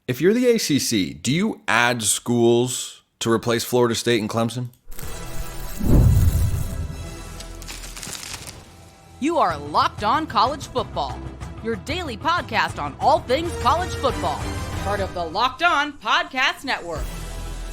If you're the ACC, do you add schools to replace Florida State and Clemson? You are Locked On College Football, your daily podcast on all things college football. Part of the Locked On Podcast Network,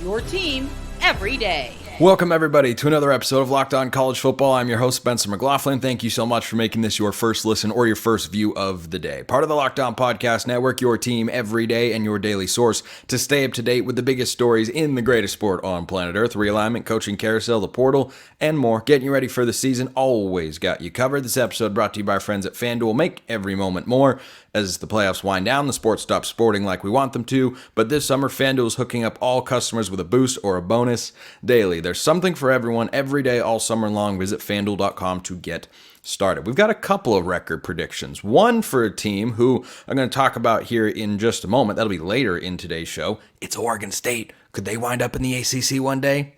your team every day. Welcome, everybody, to another episode of Locked On College Football. I'm your host, Spencer McLaughlin. Thank you so much for making this your first listen or your first view of the day. Part of the Locked On Podcast Network, your team every day and your daily source to stay up to date with the biggest stories in the greatest sport on planet Earth, realignment, coaching carousel, the portal, and more. Getting you ready for the season, always got you covered. This episode brought to you by our friends at FanDuel. Make every moment more. As the playoffs wind down, the sports stop sporting like we want them to, but this summer, FanDuel is hooking up all customers with a boost or a bonus daily. There's something for everyone every day, all summer long. Visit FanDuel.com to get started. We've got a couple of record predictions. One for a team who I'm going to talk about here in just a moment. That'll be later in today's show. It's Oregon State. Could they wind up in the ACC one day?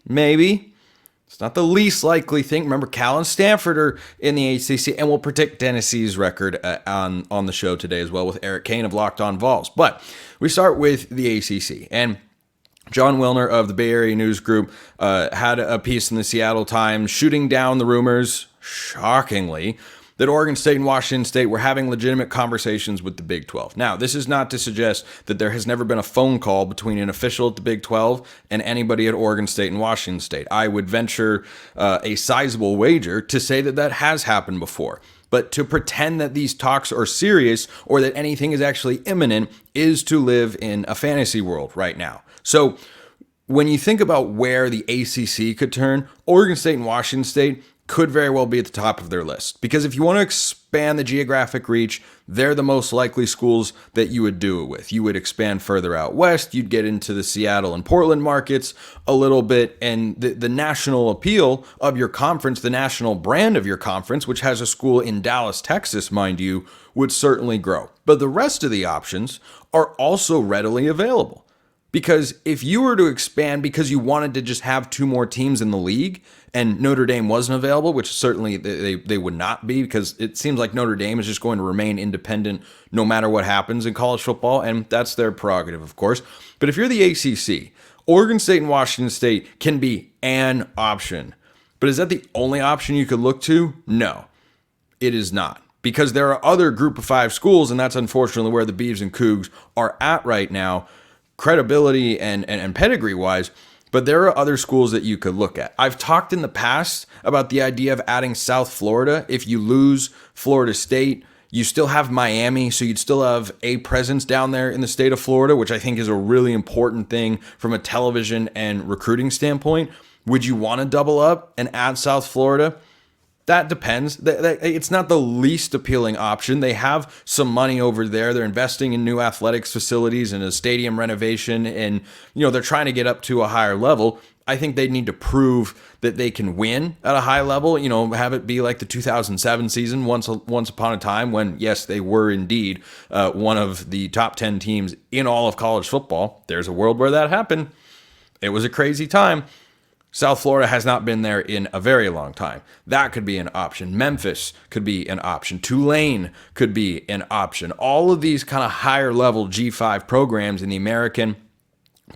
Maybe. It's not the least likely thing. Remember, Cal and Stanford are in the ACC, and we'll predict Tennessee's record on the show today as well with Eric Cain of Locked On Vols. But we start with the ACC, and Jon Wilner of the Bay Area News Group had a piece in the Seattle Times shooting down the rumors, shockingly, that Oregon State and Washington State were having legitimate conversations with the Big 12. Now, this is not to suggest that there has never been a phone call between an official at the Big 12 and anybody at Oregon State and Washington State. I would venture a sizable wager to say that that has happened before. But to pretend that these talks are serious or that anything is actually imminent is to live in a fantasy world right now. So when you think about where the ACC could turn, Oregon State and Washington State could very well be at the top of their list. Because if you want to expand the geographic reach, they're the most likely schools that you would do it with. You would expand further out west, you'd get into the Seattle and Portland markets a little bit, and the national appeal of your conference, the national brand of your conference, which has a school in Dallas, Texas, mind you, would certainly grow. But the rest of the options are also readily available. Because if you were to expand because you wanted to just have two more teams in the league and Notre Dame wasn't available, which certainly they would not be, because it seems like Notre Dame is just going to remain independent no matter what happens in college football, and that's their prerogative, of course. But if you're the ACC, Oregon State and Washington State can be an option. But is that the only option you could look to? No, it is not. Because there are other group of five schools, and that's unfortunately where the Beavs and Cougs are at right now, credibility and pedigree wise, but there are other schools that you could look at. I've talked in the past about the idea of adding South Florida. If you lose Florida State, you still have Miami, so you'd still have a presence down there in the state of Florida, which I think is a really important thing from a television and recruiting standpoint. Would you want to double up and add South Florida? That depends. It's not the least appealing option. They have some money over there. They're investing in new athletics facilities and a stadium renovation, and they're trying to get up to a higher level. I think they need to prove that they can win at a high level. Have it be like the 2007 season, once upon a time, when yes, they were indeed one of the top 10 teams in all of college football. There's a world where that happened. It was a crazy time. South Florida has not been there in a very long time. That could be an option. Memphis could be an option. Tulane could be an option. All of these kind of higher level G5 programs in the American,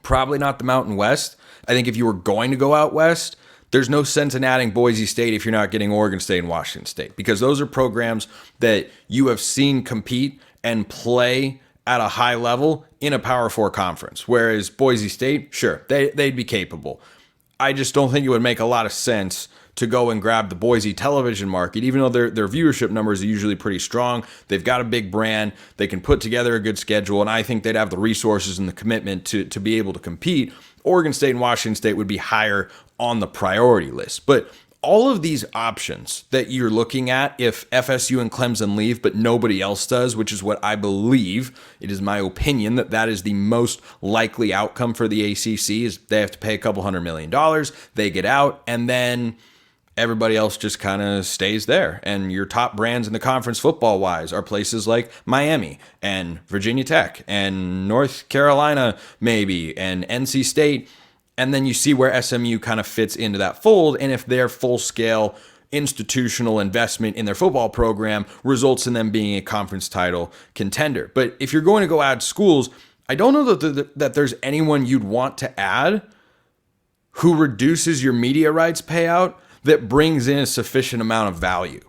probably not the Mountain West. I think if you were going to go out west, there's no sense in adding Boise State if you're not getting Oregon State and Washington State, because those are programs that you have seen compete and play at a high level in a Power 4 conference. Whereas Boise State, sure, they'd be capable. I just don't think it would make a lot of sense to go and grab the Boise television market, even though their viewership numbers are usually pretty strong. They've got a big brand. They can put together a good schedule, and I think they'd have the resources and the commitment to be able to compete. Oregon State and Washington State would be higher on the priority list. But all of these options that you're looking at, if FSU and Clemson leave, but nobody else does, which is what I believe, it is my opinion that is the most likely outcome for the ACC, is they have to pay a couple $100 million, they get out, and then everybody else just kind of stays there. And your top brands in the conference football-wise are places like Miami and Virginia Tech and North Carolina maybe and NC State. And then you see where SMU kind of fits into that fold. And if they're full scale institutional investment in their football program results in them being a conference title contender. But if you're going to go add schools, I don't know that there's anyone you'd want to add who reduces your media rights payout that brings in a sufficient amount of value.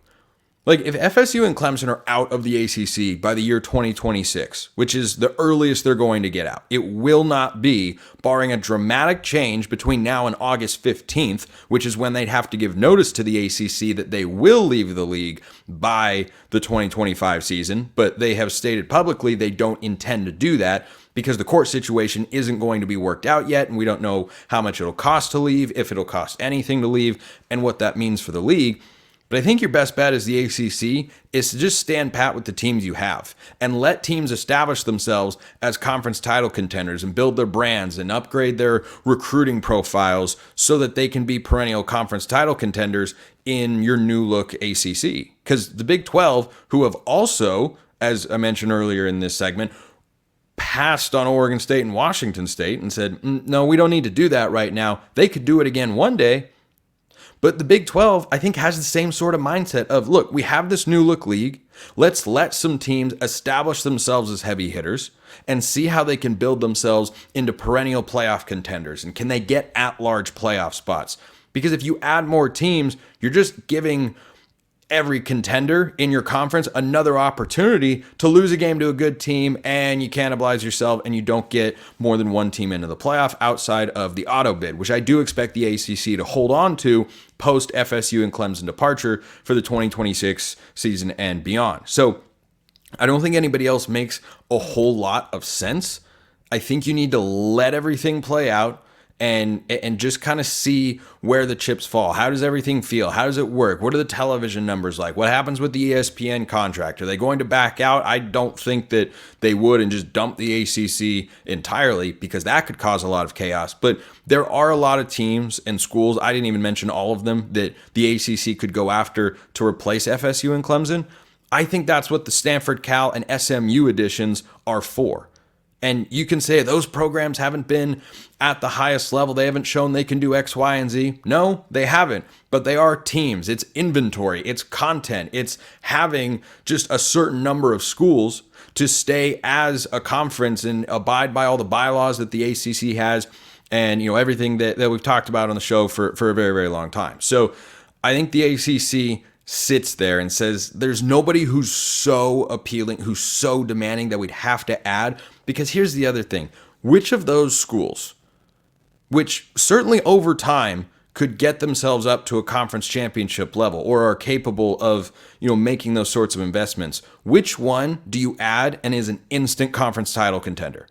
Like, if FSU and Clemson are out of the ACC by the year 2026, which is the earliest they're going to get out, it will not be, barring a dramatic change between now and August 15th, which is when they'd have to give notice to the ACC that they will leave the league by the 2025 season, but they have stated publicly they don't intend to do that because the court situation isn't going to be worked out yet, and we don't know how much it'll cost to leave, if it'll cost anything to leave, and what that means for the league. But I think your best bet as the ACC is to just stand pat with the teams you have and let teams establish themselves as conference title contenders and build their brands and upgrade their recruiting profiles so that they can be perennial conference title contenders in your new look ACC. Because the Big 12, who have also, as I mentioned earlier in this segment, passed on Oregon State and Washington State and said, no, we don't need to do that right now. They could do it again one day. But the Big 12, I think, has the same sort of mindset of, look, we have this new look league. Let's let some teams establish themselves as heavy hitters and see how they can build themselves into perennial playoff contenders. And can they get at-large playoff spots? Because if you add more teams, you're just giving every contender in your conference another opportunity to lose a game to a good team, and you cannibalize yourself and you don't get more than one team into the playoff outside of the auto bid, which I do expect the ACC to hold on to post FSU and Clemson departure for the 2026 season and beyond. So I don't think anybody else makes a whole lot of sense. I think you need to let everything play out and just kind of see where the chips fall. How does everything feel? How does it work? What are the television numbers like? What happens with the ESPN contract? Are they going to back out? I don't think that they would and just dump the ACC entirely, because that could cause a lot of chaos. But there are a lot of teams and schools, I didn't even mention all of them, that the ACC could go after to replace FSU and Clemson. I think that's what the Stanford, Cal, and SMU additions are for. And you can say those programs haven't been at the highest level. They haven't shown they can do X, Y, and Z. No, they haven't. But they are teams. It's inventory. It's content. It's having just a certain number of schools to stay as a conference and abide by all the bylaws that the ACC has, and everything that we've talked about on the show for a very, very long time. So I think the ACC sits there and says there's nobody who's so appealing, who's so demanding that we'd have to add. Because here's the other thing. Which of those schools, which certainly over time could get themselves up to a conference championship level or are capable of, making those sorts of investments, which one do you add and is an instant conference title contender?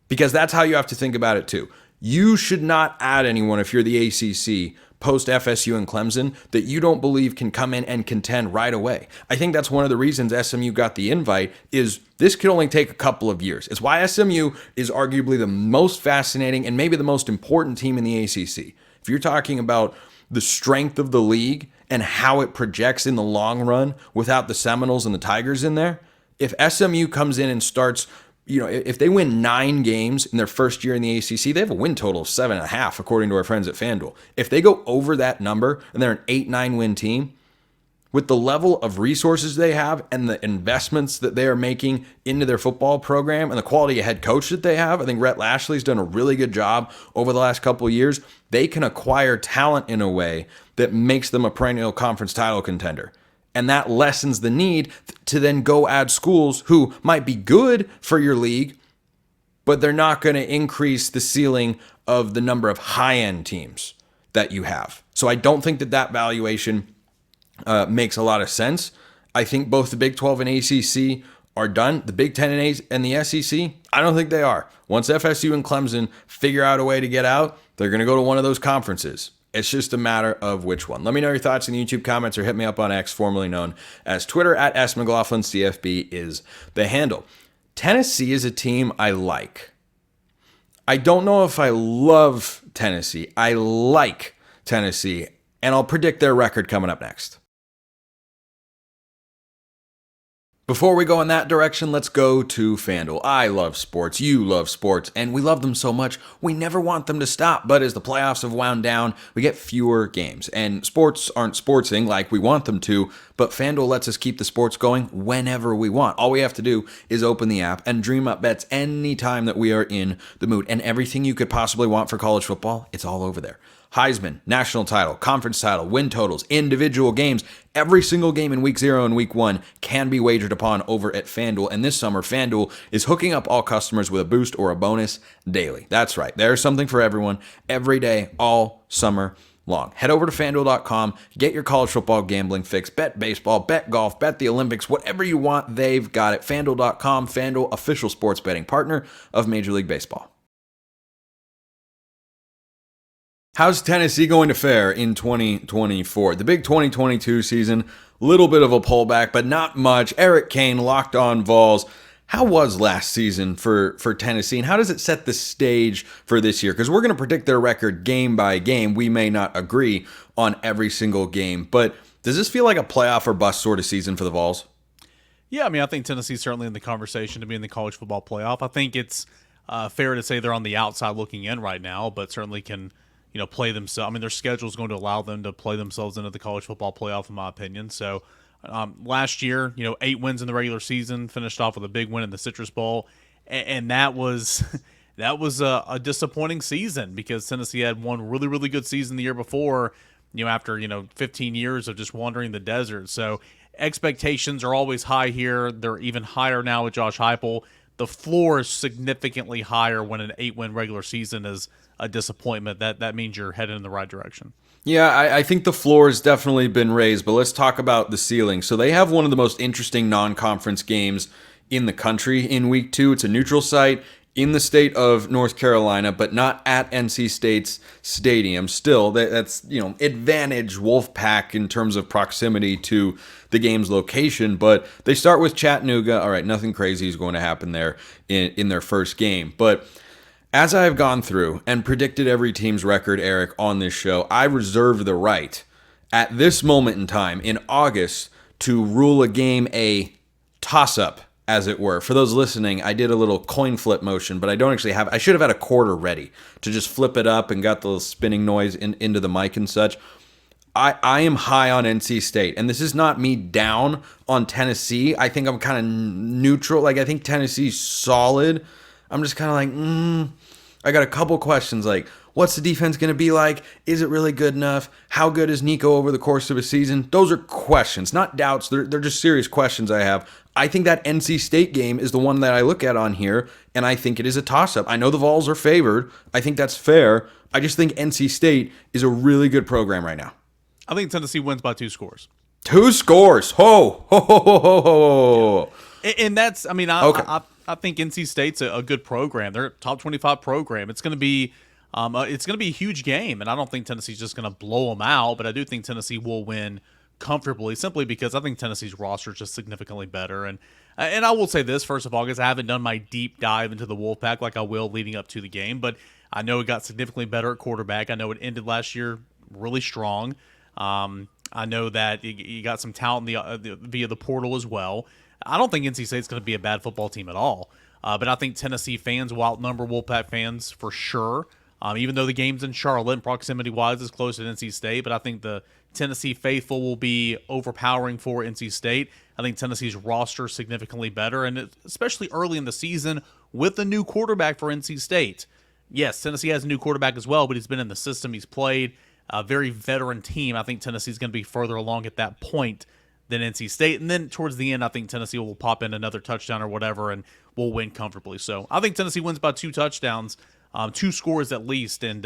Because that's how you have to think about it too. You should not add anyone if you're the ACC post FSU and Clemson that you don't believe can come in and contend right away. I think that's one of the reasons SMU got the invite, is this could only take a couple of years. It's why SMU is arguably the most fascinating and maybe the most important team in the ACC. If you're talking about the strength of the league and how it projects in the long run without the Seminoles and the Tigers in there, if SMU comes in and starts, if they win 9 games in their first year in the ACC, they have a win total of 7.5, according to our friends at FanDuel. If they go over that number and they're an 8-9 win team, with the level of resources they have and the investments that they are making into their football program and the quality of head coach that they have, I think Rhett Lashley's done a really good job over the last couple of years. They can acquire talent in a way that makes them a perennial conference title contender. And that lessens the need to then go add schools who might be good for your league, but they're not going to increase the ceiling of the number of high-end teams that you have. So I don't think that valuation makes a lot of sense. I think both the Big 12 and ACC are done. The Big 10 and the SEC, I don't think they are. Once FSU and Clemson figure out a way to get out, they're going to go to one of those conferences. It's just a matter of which one. Let me know your thoughts in the YouTube comments or hit me up on X, formerly known as Twitter, at @SMcLaughlinCFB is the handle. Tennessee is a team I like. I don't know if I love Tennessee. I like Tennessee, and I'll predict their record coming up next. Before we go in that direction, let's go to FanDuel. I love sports, you love sports, and we love them so much, we never want them to stop. But as the playoffs have wound down, we get fewer games. And sports aren't sportsing like we want them to, but FanDuel lets us keep the sports going whenever we want. All we have to do is open the app and dream up bets anytime that we are in the mood. And everything you could possibly want for college football, it's all over there. Heisman, national title, conference title, win totals, individual games. Every single game in week 0 and week 1 can be wagered upon over at FanDuel. And this summer, FanDuel is hooking up all customers with a boost or a bonus daily. That's right. There's something for everyone every day, all summer long. Head over to FanDuel.com, get your college football gambling fix, bet baseball, bet golf, bet the Olympics, whatever you want, they've got it. FanDuel.com, FanDuel, official sports betting partner of Major League Baseball. How's Tennessee going to fare in 2024? The big 2022 season, little bit of a pullback, but not much. Eric Cain, Locked On Vols. How was last season for Tennessee, and how does it set the stage for this year? Because we're going to predict their record game by game. We may not agree on every single game, but does this feel like a playoff or bust sort of season for the Vols? Yeah, I mean, I think Tennessee's certainly in the conversation to be in the college football playoff. I think it's fair to say they're on the outside looking in right now, but certainly can play themselves. I mean, their schedule is going to allow them to play themselves into the college football playoff, in my opinion. So last year, 8 wins in the regular season, finished off with a big win in the Citrus Bowl, and that was a disappointing season because Tennessee had one really, really good season the year before, after 15 years of just wandering the desert. So expectations are always high here. They're even higher now with Josh Heupel. The floor is significantly higher when an 8-win regular season is a disappointment. That means you're headed in the right direction. Yeah, I think the floor has definitely been raised, but let's talk about the ceiling. So they have one of the most interesting non-conference games in the country in week 2. It's a neutral site in the state of North Carolina, but not at NC State's stadium. Still, that's advantage Wolfpack in terms of proximity to the game's location, but they start with Chattanooga. All right, nothing crazy is going to happen there in their first game, but as I have gone through and predicted every team's record, Eric, on this show, I reserve the right at this moment in time in August to rule a game a toss-up, as it were. For those listening, I did a little coin flip motion, but I don't actually have. I should have had a quarter ready to just flip it up and got the little spinning noise into the mic and such. I am high on NC State, and this is not me down on Tennessee. I think I'm kind of neutral. Like, I think Tennessee's solid. I'm just kind of like, I got a couple questions like, what's the defense going to be like? Is it really good enough? How good is Nico over the course of a season? Those are questions, not doubts. They're just serious questions I have. I think that NC State game is the one that I look at on here, and I think it is a toss-up. I know the Vols are favored. I think that's fair. I just think NC State is a really good program right now. I think Tennessee wins by 2 scores. 2 scores. Ho, ho, ho, ho, ho, ho. And that's, I mean, Okay. I think NC State's a good program. They're a top 25 program. It's going to be a huge game, and I don't think Tennessee's just going to blow them out, but I do think Tennessee will win comfortably simply because I think Tennessee's roster is just significantly better. And I will say this, first of all, because I haven't done my deep dive into the Wolfpack like I will leading up to the game, but I know it got significantly better at quarterback. I know it ended last year really strong. I know that you got some talent via the portal as well. I don't think NC State's going to be a bad football team at all. But I think Tennessee fans will outnumber Wolfpack fans for sure. Even though the game's in Charlotte, proximity-wise, is close to NC State. But I think the Tennessee faithful will be overpowering for NC State. I think Tennessee's roster is significantly better, and especially early in the season with the new quarterback for NC State. Yes, Tennessee has a new quarterback as well, but he's been in the system. He's played a very veteran team. I think Tennessee's going to be further along at that point than NC State. And then towards the end, I think Tennessee will pop in another touchdown or whatever, and will win comfortably. So I think Tennessee wins by 2 touchdowns, 2 scores at least. And,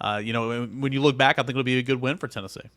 when you look back, I think it'll be a good win for Tennessee.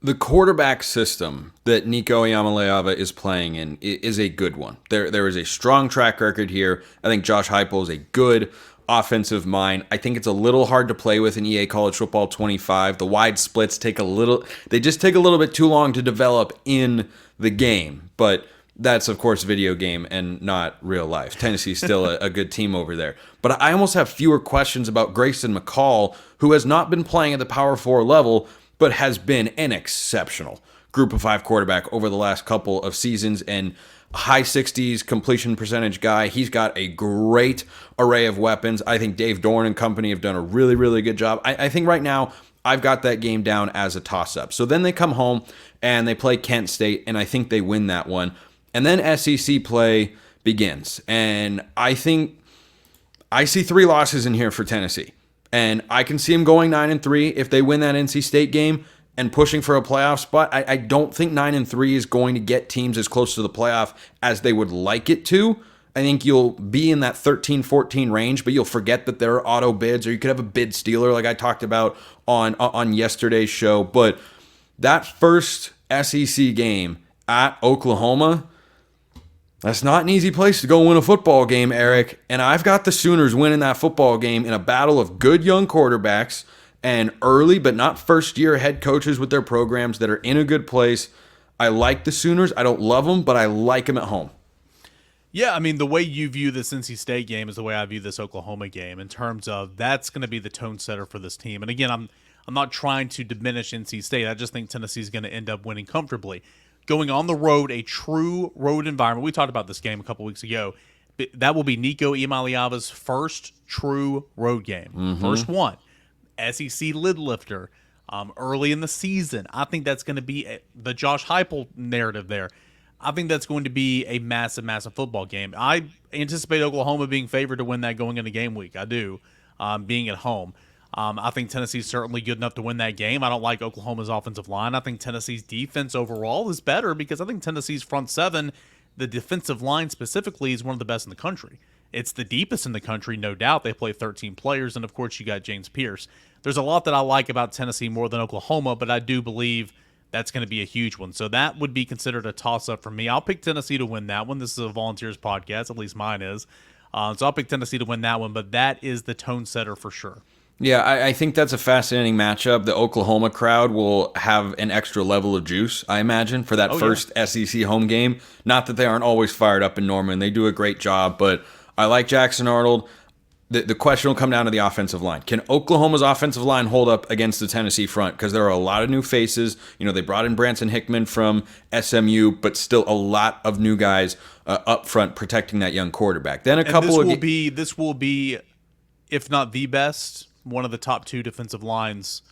The quarterback system that Nico Iamaleava is playing in is a good one. There is a strong track record here. I think Josh Heupel is a good offensive mind. I think it's a little hard to play with in EA College Football 25. The wide splits take a little bit too long to develop in the game, but that's of course video game and not real life. Tennessee's still a good team over there. But I almost have fewer questions about Grayson McCall, who has not been playing at the Power 4 level, but has been an exceptional group of 5 quarterback over the last couple of seasons, and high 60s completion percentage guy. He's got a great array of weapons. I think Dave Dorn and company have done a really, really good job. I think right now I've got that game down as a toss-up. So then they come home and they play Kent State, and I think they win that one. And then SEC play begins. And I think I see 3 losses in here for Tennessee. And I can see them going 9-3 if they win that NC State game and pushing for a playoff spot. I don't think 9-3 is going to get teams as close to the playoff as they would like it to. I think you'll be in that 13-14 range, but you'll forget that there are auto bids, or you could have a bid stealer like I talked about on yesterday's show. But that first SEC game at Oklahoma, that's not an easy place to go win a football game, Eric. And I've got the Sooners winning that football game in a battle of good young quarterbacks and early but not first-year head coaches with their programs that are in a good place. I like the Sooners. I don't love them, but I like them at home. Yeah, I mean, the way you view this NC State game is the way I view this Oklahoma game in terms of that's going to be the tone setter for this team. And again, I'm not trying to diminish NC State. I just think Tennessee's going to end up winning comfortably. Going on the road, a true road environment. We talked about this game a couple weeks ago. That will be Nico Iamaleava's first true road game. First one. SEC lid lifter early in the season. I think that's going to be the Josh Heupel narrative there. I think that's going to be a massive, massive football game. I anticipate Oklahoma being favored to win that going into game week. I do, being at home. I think Tennessee's certainly good enough to win that game. I don't like Oklahoma's offensive line. I think Tennessee's defense overall is better because I think Tennessee's front seven, the defensive line specifically, is one of the best in the country. It's the deepest in the country, no doubt. They play 13 players, and of course you got James Pierce. There's a lot that I like about Tennessee more than Oklahoma, but I do believe that's going to be a huge one. So that would be considered a toss-up for me. I'll pick Tennessee to win that one. This is a Volunteers podcast, at least mine is. So I'll pick Tennessee to win that one, but that is the tone setter for sure. Yeah, I think that's a fascinating matchup. The Oklahoma crowd will have an extra level of juice, I imagine, for that first SEC home game. Not that they aren't always fired up in Norman. They do a great job, but I like Jackson Arnold. The question will come down to the offensive line. Can Oklahoma's offensive line hold up against the Tennessee front? Because there are a lot of new faces. You know, they brought in Branson Hickman from SMU, but still a lot of new guys up front protecting that young quarterback. Then this will be, if not the best, one of the top 2 defensive lines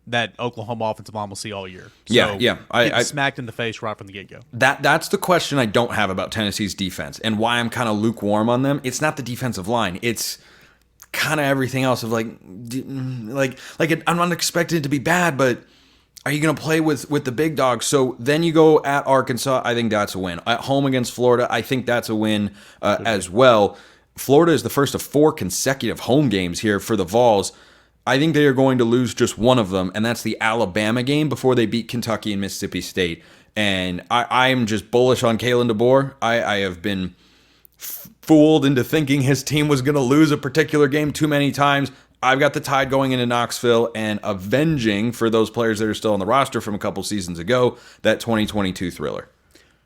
that Oklahoma offensive line will see all year. So I smacked in the face right from the get-go. That's the question I don't have about Tennessee's defense and why I'm kind of lukewarm on them. It's not the defensive line. It's kind of everything else of I'm not expecting it to be bad, but are you going to play with the big dogs? So then you go at Arkansas. I think that's a win. At home against Florida, I think that's a win as well. Florida is the first of 4 consecutive home games here for the Vols. I think they are going to lose just one of them, and that's the Alabama game before they beat Kentucky and Mississippi State. And I am just bullish on Kalen DeBoer. I have been fooled into thinking his team was going to lose a particular game too many times. I've got the Tide going into Knoxville and avenging, for those players that are still on the roster from a couple seasons ago, that 2022 thriller.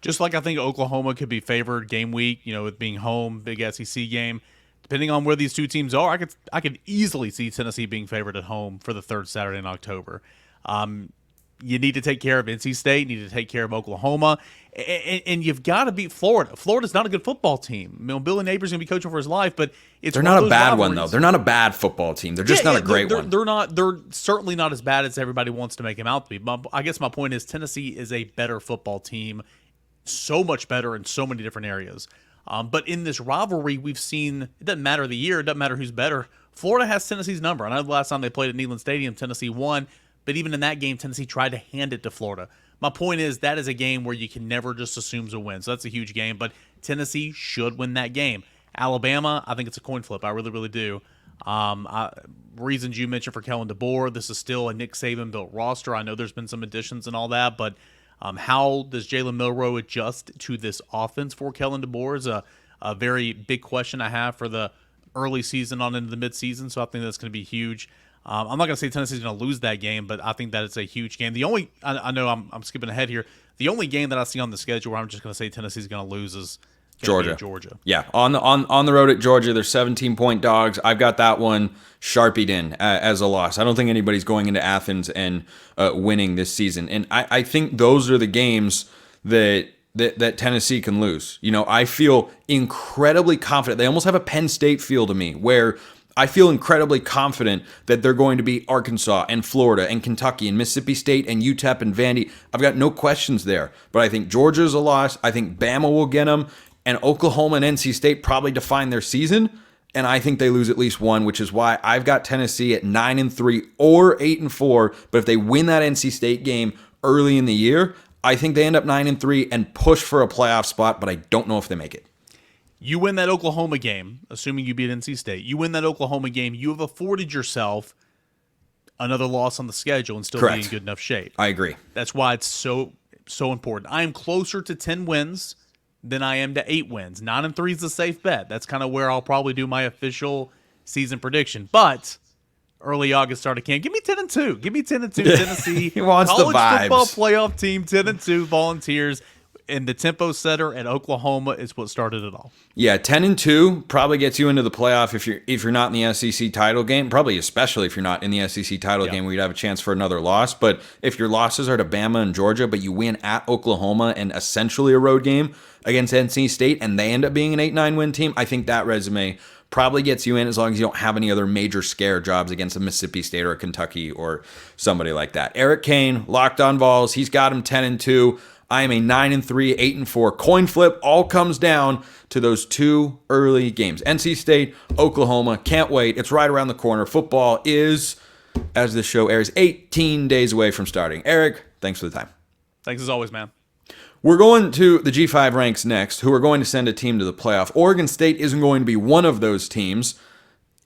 Just like I think Oklahoma could be favored game week, with being home, big SEC game. Depending on where these two teams are, I could easily see Tennessee being favored at home for the third Saturday in October. You need to take care of NC State, you need to take care of Oklahoma, and you've got to beat Florida. Florida's not a good football team. Billy Neighbors going to be coaching for his life, but they're not a bad one, though. They're not a bad football team. They're just not a great one. They're certainly not as bad as everybody wants to make them out to be. But I guess my point is Tennessee is a better football team, so much better in so many different areas. But in this rivalry, we've seen, it doesn't matter the year, it doesn't matter who's better. Florida has Tennessee's number. I know the last time they played at Neyland Stadium, Tennessee won. But even in that game, Tennessee tried to hand it to Florida. My point is that is a game where you can never just assume a win. So that's a huge game. But Tennessee should win that game. Alabama, I think it's a coin flip. I really, really do. Reasons you mentioned for Kellen DeBoer, this is still a Nick Saban-built roster. I know there's been some additions and all that, but how does Jalen Milroe adjust to this offense for Kellen DeBoer is a very big question I have for the early season on into the midseason. So I think that's going to be huge. I'm not going to say Tennessee's going to lose that game, but I think that it's a huge game. I know I'm skipping ahead here. The only game that I see on the schedule where I'm just going to say Tennessee's going to lose is Georgia. Yeah, on the road at Georgia, they're 17-point dogs. I've got that one sharpied in as a loss. I don't think anybody's going into Athens and winning this season. And I think those are the games that Tennessee can lose. I feel incredibly confident. They almost have a Penn State feel to me, where I feel incredibly confident that they're going to beat Arkansas and Florida and Kentucky and Mississippi State and UTEP and Vandy. I've got no questions there. But I think Georgia's a loss. I think Bama will get them. And Oklahoma and NC State probably define their season. And I think they lose at least one, which is why I've got Tennessee at 9-3 or 8-4. But if they win that NC State game early in the year, I think they end up 9-3 and push for a playoff spot, but I don't know if they make it. You win that Oklahoma game, assuming you beat NC State. You win that Oklahoma game, you have afforded yourself another loss on the schedule and still be in good enough shape. I agree. That's why it's so important. I am closer to 10 wins than I am to 8 wins. 9-3 is a safe bet. That's kind of where I'll probably do my official season prediction. But early August start of camp, give me 10-2. Give me 10-2 Tennessee. He wants the vibes. College football playoff team, 10-2 Volunteers. And the tempo setter at Oklahoma is what started it all. Yeah, 10-2 probably gets you into the playoff if you're not in the SEC title game. Probably especially if you're not in the SEC title game, where you'd have a chance for another loss. But if your losses are to Bama and Georgia, but you win at Oklahoma and essentially a road game against NC State, and they end up being an 8-9 win team, I think that resume probably gets you in, as long as you don't have any other major scare jobs against a Mississippi State or a Kentucky or somebody like that. Eric Cain, Locked On Vols, he's got him 10-2. I am a 9-3, 8-4 coin flip. All comes down to those two early games. NC State, Oklahoma. Can't wait. It's right around the corner. Football is, as this show airs, 18 days away from starting. Eric, thanks for the time. Thanks as always, man. We're going to the G5 ranks next, who are going to send a team to the playoff. Oregon State isn't going to be one of those teams,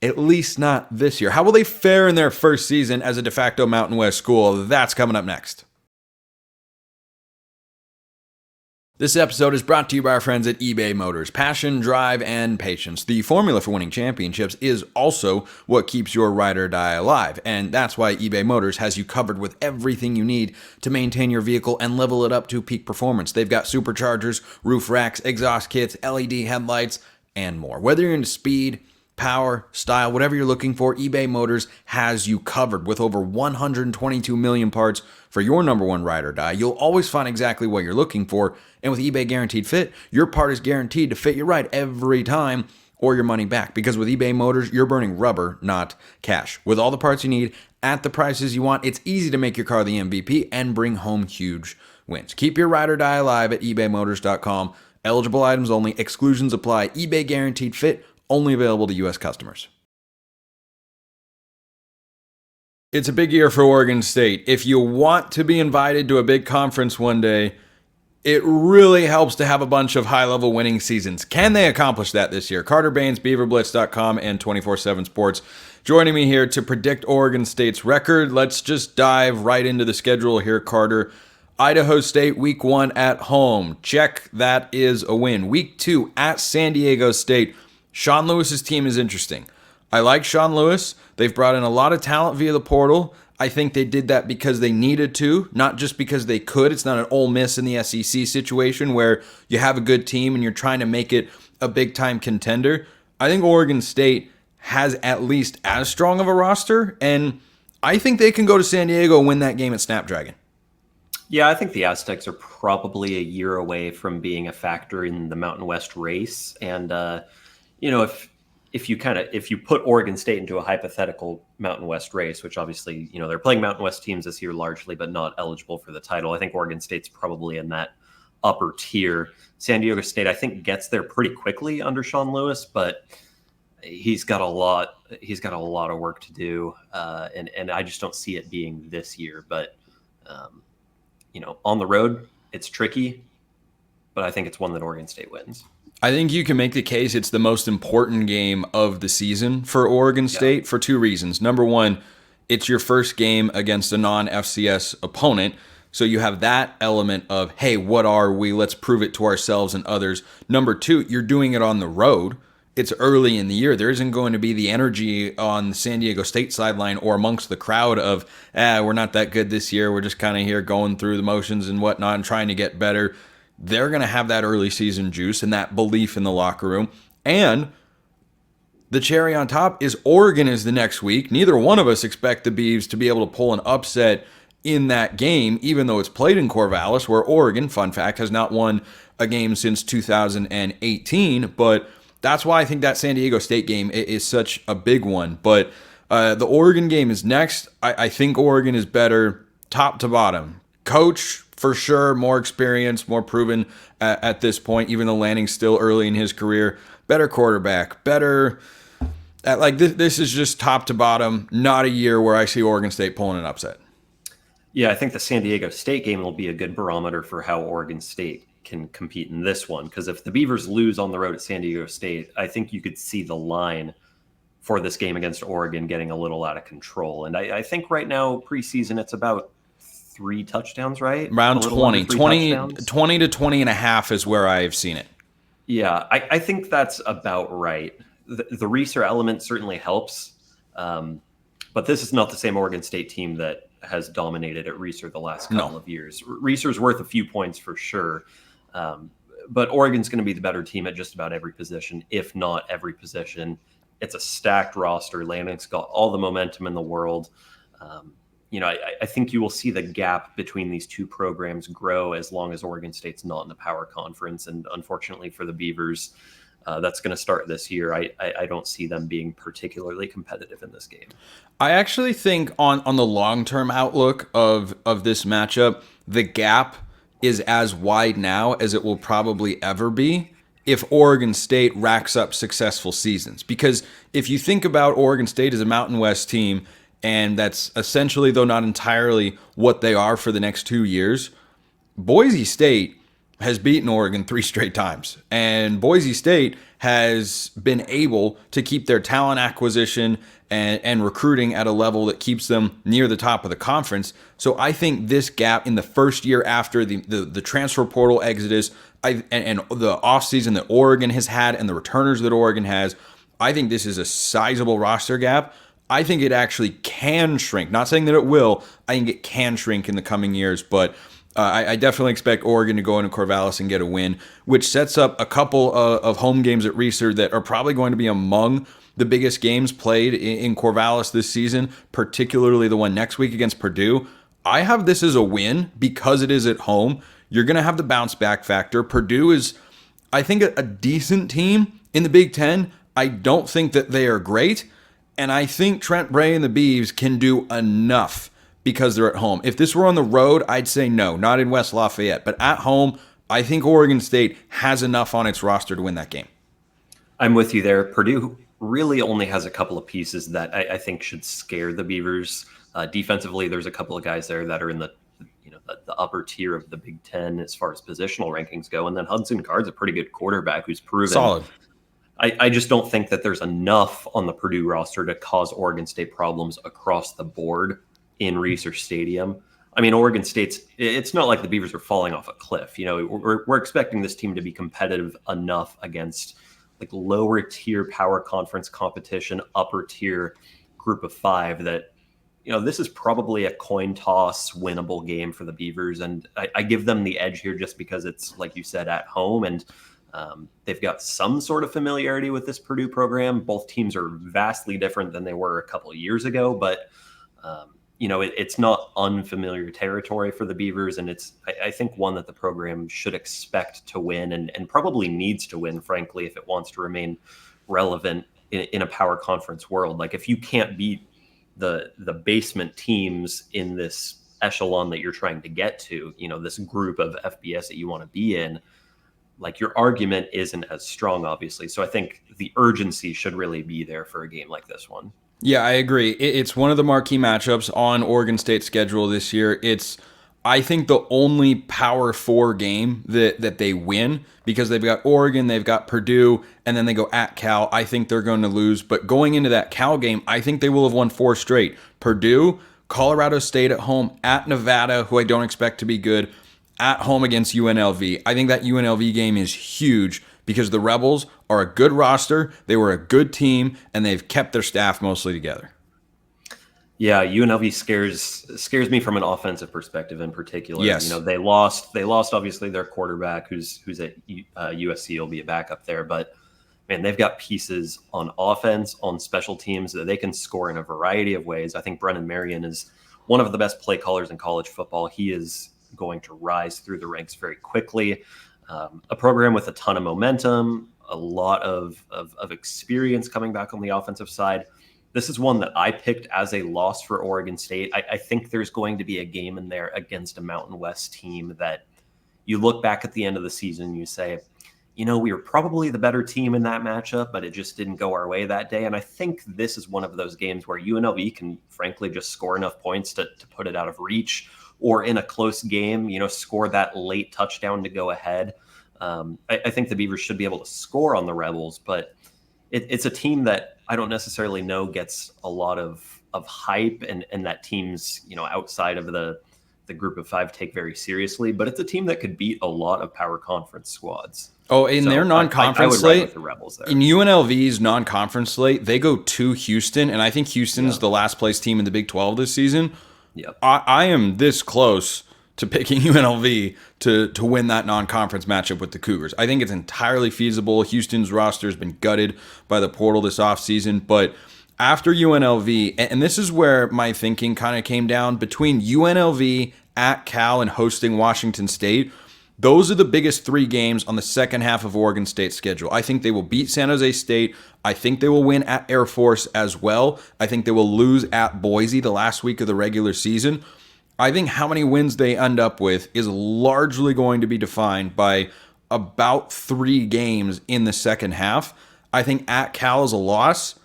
at least not this year. How will they fare in their first season as a de facto Mountain West school? That's coming up next. This episode is brought to you by our friends at eBay Motors. Passion, drive, and patience. The formula for winning championships is also what keeps your ride or die alive. And that's why eBay Motors has you covered with everything you need to maintain your vehicle and level it up to peak performance. They've got superchargers, roof racks, exhaust kits, LED headlights, and more. Whether you're into speed, power, style, whatever you're looking for, eBay Motors has you covered. With over 122 million parts for your number one ride or die, you'll always find exactly what you're looking for. And with eBay Guaranteed Fit, your part is guaranteed to fit your ride every time, or your money back. Because with eBay Motors, you're burning rubber, not cash. With all the parts you need at the prices you want, it's easy to make your car the MVP and bring home huge wins. Keep your ride or die alive at ebaymotors.com. Eligible items only. Exclusions apply. eBay Guaranteed Fit, only available to U.S. customers. It's a big year for Oregon State. If you want to be invited to a big conference one day, it really helps to have a bunch of high-level winning seasons. Can they accomplish that this year? Carter Bahns, BeaverBlitz.com, and 24/7 Sports joining me here to predict Oregon State's record. Let's just dive right into the schedule here, Carter. Idaho State, week 1 at home. Check, that is a win. Week 2 at San Diego State. Sean Lewis's team is interesting. I like Sean Lewis. They've brought in a lot of talent via the portal. I think they did that because they needed to, not just because they could. It's not an Ole Miss in the SEC situation where you have a good team and you're trying to make it a big-time contender. I think Oregon State has at least as strong of a roster, and I think they can go to San Diego and win that game at Snapdragon. Yeah, I think the Aztecs are probably a year away from being a factor in the Mountain West race. And, if you put Oregon State into a hypothetical Mountain West race, which obviously, they're playing Mountain West teams this year largely, but not eligible for the title. I think Oregon State's probably in that upper tier. San Diego State, I think, gets there pretty quickly under Sean Lewis, but he's got a lot of work to do. And I just don't see it being this year, but on the road, it's tricky, but I think it's one that Oregon State wins. I think you can make the case it's the most important game of the season for Oregon State for two reasons. Number one, it's your first game against a non-FCS opponent, so you have that element of, hey, what are we? Let's prove it to ourselves and others. Number two, you're doing it on the road. It's early in the year. There isn't going to be the energy on the San Diego State sideline or amongst the crowd of, we're not that good this year. We're just kind of here going through the motions and whatnot and trying to get better. they're going to have that early season juice and that belief in the locker room. And the cherry on top is Oregon is the next week. Neither one of us expect the Beavs to be able to pull an upset in that game, even though it's played in Corvallis, where Oregon, fun fact, has not won a game since 2018. But that's why I think that San Diego State game is such a big one. But the Oregon game is next. I think Oregon is better top to bottom. Coach, for sure, more experience, more proven at this point, even though Lanning's still early in his career. Better quarterback, better... This is just top to bottom, not a year where I see Oregon State pulling an upset. Yeah, I think the San Diego State game will be a good barometer for how Oregon State can compete in this one. Because if the Beavers lose on the road at San Diego State, I think you could see the line for this game against Oregon getting a little out of control. And I think right now, preseason, it's about 3 touchdowns, right? Around 20 to 20 and a half is where I've seen it. Yeah, I think that's about right. The Reeser element certainly helps, but this is not the same Oregon State team that has dominated at Reeser the last couple of years. Reeser's worth a few points for sure, but Oregon's going to be the better team at just about every position, if not every position. It's a stacked roster. Lanning's got all the momentum in the world. I think you will see the gap between these two programs grow as long as Oregon State's not in the power conference. And unfortunately for the Beavers, that's going to start this year. I don't see them being particularly competitive in this game. I actually think on the long-term outlook of this matchup, the gap is as wide now as it will probably ever be if Oregon State racks up successful seasons. Because if you think about Oregon State as a Mountain West team, and that's essentially, though not entirely, what they are for the next 2 years, Boise State has beaten Oregon 3 straight times. And Boise State has been able to keep their talent acquisition and recruiting at a level that keeps them near the top of the conference. So I think this gap in the first year after the transfer portal exodus and the offseason that Oregon has had and the returners that Oregon has, I think this is a sizable roster gap. I think it actually can shrink. Not saying that it will. I think it can shrink in the coming years, but I definitely expect Oregon to go into Corvallis and get a win, which sets up a couple of home games at Reeser that are probably going to be among the biggest games played in Corvallis this season, particularly the one next week against Purdue. I have this as a win because it is at home. You're going to have the bounce back factor. Purdue is, I think, a decent team in the Big Ten. I don't think that they are great. And I think Trent Bray and the Beavs can do enough because they're at home. If this were on the road, I'd say no, not in West Lafayette. But at home, I think Oregon State has enough on its roster to win that game. I'm with you there. Purdue really only has a couple of pieces that I think should scare the Beavers. Defensively, there's a couple of guys there that are in the upper tier of the Big Ten as far as positional rankings go. And then Hudson Card's a pretty good quarterback who's proven solid. I just don't think that there's enough on the Purdue roster to cause Oregon State problems across the board in Reeser Stadium. I mean, Oregon State's, it's not like the Beavers are falling off a cliff. We're expecting this team to be competitive enough against like lower tier power conference competition, upper tier group of 5 that, this is probably a coin toss winnable game for the Beavers. And I give them the edge here just because it's, like you said, at home. And they've got some sort of familiarity with this Purdue program. Both teams are vastly different than they were a couple of years ago, but it's not unfamiliar territory for the Beavers, and it's I think one that the program should expect to win and probably needs to win, frankly, if it wants to remain relevant in a power conference world. Like if you can't beat the basement teams in this echelon that you're trying to get to, this group of FBS that you want to be in, like your argument isn't as strong, obviously. So I think the urgency should really be there for a game like this one. Yeah, I agree. It's one of the marquee matchups on Oregon State's schedule this year. It's, I think, the only Power 4 game that they win because they've got Oregon, they've got Purdue, and then they go at Cal. I think they're going to lose. But going into that Cal game, I think they will have won 4 straight. Purdue, Colorado State at home, at Nevada, who I don't expect to be good, at home against UNLV. I think that UNLV game is huge because the Rebels are a good roster, they were a good team, and they've kept their staff mostly together. Yeah, UNLV scares me from an offensive perspective in particular. Yes. They lost obviously their quarterback who's at USC, will be a backup there, but man, they've got pieces on offense, on special teams that they can score in a variety of ways. I think Brennan Marion is one of the best play callers in college football. He is going to rise through the ranks very quickly. A program with a ton of momentum, a lot of experience coming back on the offensive side. This is one that I picked as a loss for Oregon State. I think there's going to be a game in there against a Mountain West team that you look back at the end of the season and you say, we were probably the better team in that matchup, but it just didn't go our way that day. And I think this is one of those games where UNLV can frankly just score enough points to put it out of reach, or in a close game, score that late touchdown to go ahead. I think the Beavers should be able to score on the Rebels, but it's a team that I don't necessarily know gets a lot of hype and that teams, outside of the group of five take very seriously, but it's a team that could beat a lot of power conference squads. Oh, in their non-conference slate, the Rebels there. In UNLV's non-conference slate, they go to Houston, and I think Houston's the last place team in the Big 12 this season. Yep. I am this close to picking UNLV to win that non-conference matchup with the Cougars. I think it's entirely feasible. Houston's roster has been gutted by the portal this offseason, but after UNLV, and this is where my thinking kind of came down, between UNLV, at Cal, and hosting Washington State, those are the biggest three games on the second half of Oregon State's schedule. I think they will beat San Jose State. I think they will win at Air Force as well. I think they will lose at Boise the last week of the regular season. I think how many wins they end up with is largely going to be defined by about 3 games in the second half. I think at Cal is a loss.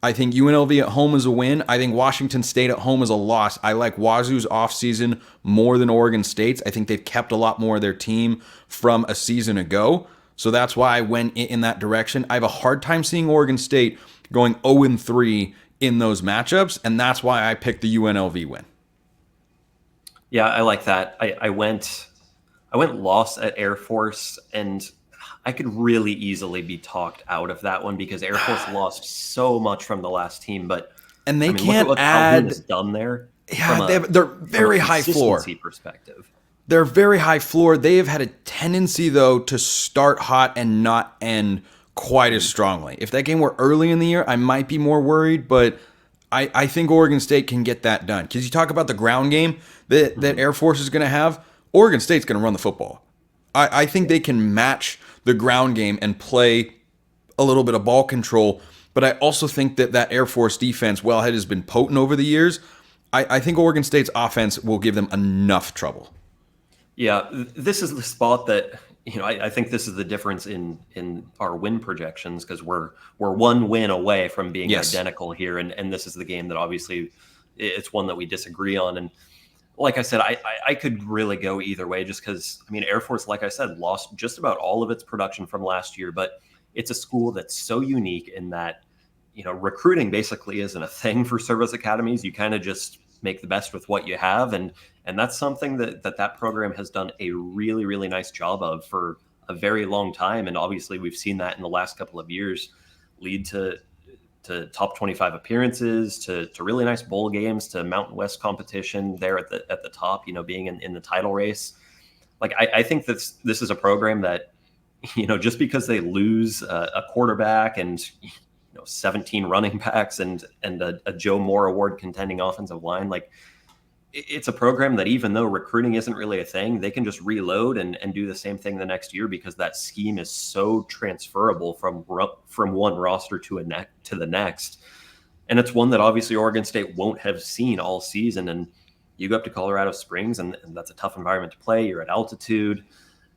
I think UNLV at home is a win. I think Washington State at home is a loss. I like Wazoo's offseason more than Oregon State's. I think they've kept a lot more of their team from a season ago. So that's why I went in that direction. I have a hard time seeing Oregon State going 0-3 in those matchups, and that's why I picked the UNLV win. Yeah, I like that. I went loss at Air Force, and I could really easily be talked out of that one because Air Force lost so much from the last team, and they look can't at what add. Calhoun has done there. Yeah, they're very high floor. Perspective. They're very high floor. They have had a tendency, though, to start hot and not end quite as strongly. If that game were early in the year, I might be more worried, but I think Oregon State can get that done. Because you talk about the ground game that Air Force is going to have, Oregon State's going to run the football. I think they can match the ground game and play a little bit of ball control, but I also think that Air Force defense, while it has been potent over the years, I think Oregon State's offense will give them enough trouble. Yeah, this is the spot that, I think this is the difference in our win projections, because we're 1 win away from being identical here, and this is the game that obviously it's one that we disagree on. And like I said, I could really go either way, just because, Air Force, like I said, lost just about all of its production from last year, but it's a school that's so unique in that, recruiting basically isn't a thing for service academies. You kind of just make the best with what you have. And that's something that program has done a really, really nice job of for a very long time. And obviously we've seen that in the last couple of years lead to top 25 appearances, to really nice bowl games, to Mountain West competition there at the top, being in the title race. Like, I think this is a program that, just because they lose a quarterback and 17 running backs and a Joe Moore Award contending offensive line, like, it's a program that, even though recruiting isn't really a thing, they can just reload and do the same thing the next year, because that scheme is so transferable from one roster to the next. And it's one that obviously Oregon State won't have seen all season. And you go up to Colorado Springs, and that's a tough environment to play. You're at altitude.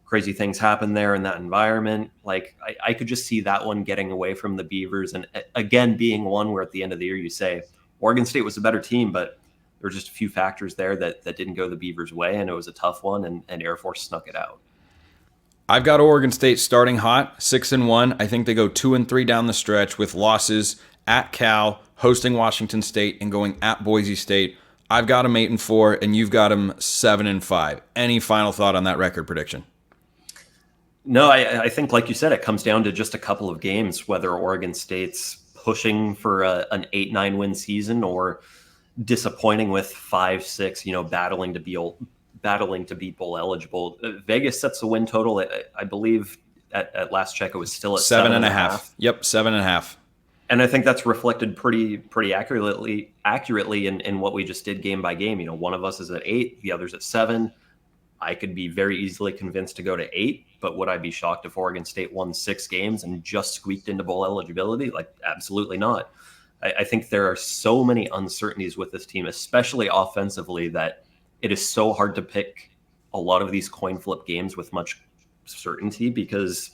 Crazy things happen there in that environment. Like, I could just see that one getting away from the Beavers. And again, being one where at the end of the year you say Oregon State was a better team, but there were just a few factors there that didn't go the Beavers' way, and it was a tough one, and Air Force snuck it out. I've got Oregon State starting hot, 6-1. I think they go 2-3 down the stretch with losses at Cal, hosting Washington State, and going at Boise State. I've got them 8-4, and you've got them 7-5. Any final thought on that record prediction? No, I think, like you said, it comes down to just a couple of games, whether Oregon State's pushing for an 8-9 win season, or disappointing with 5-6, battling to beat bowl eligible. Vegas sets a win total. I believe at last check it was still at 7.5. Yep, 7.5. And I think that's reflected pretty accurately in what we just did game by game. One of us is at 8, the other's at 7. I could be very easily convinced to go to 8, but would I be shocked if Oregon State won 6 games and just squeaked into bowl eligibility? Like, absolutely not. I think there are so many uncertainties with this team, especially offensively, that it is so hard to pick a lot of these coin flip games with much certainty because,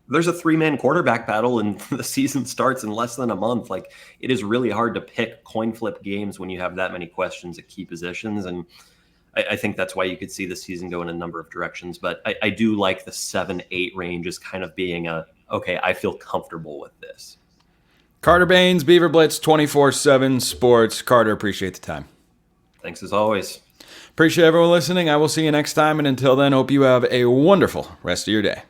there's a 3-man quarterback battle and the season starts in less than a month. Like, it is really hard to pick coin flip games when you have that many questions at key positions. And I think that's why you could see the season go in a number of directions. But I do like the 7-8 range as kind of being okay, I feel comfortable with this. Carter Bahns, Beaver Blitz 24/7 Sports. Carter, appreciate the time. Thanks as always. Appreciate everyone listening. I will see you next time. And until then, hope you have a wonderful rest of your day.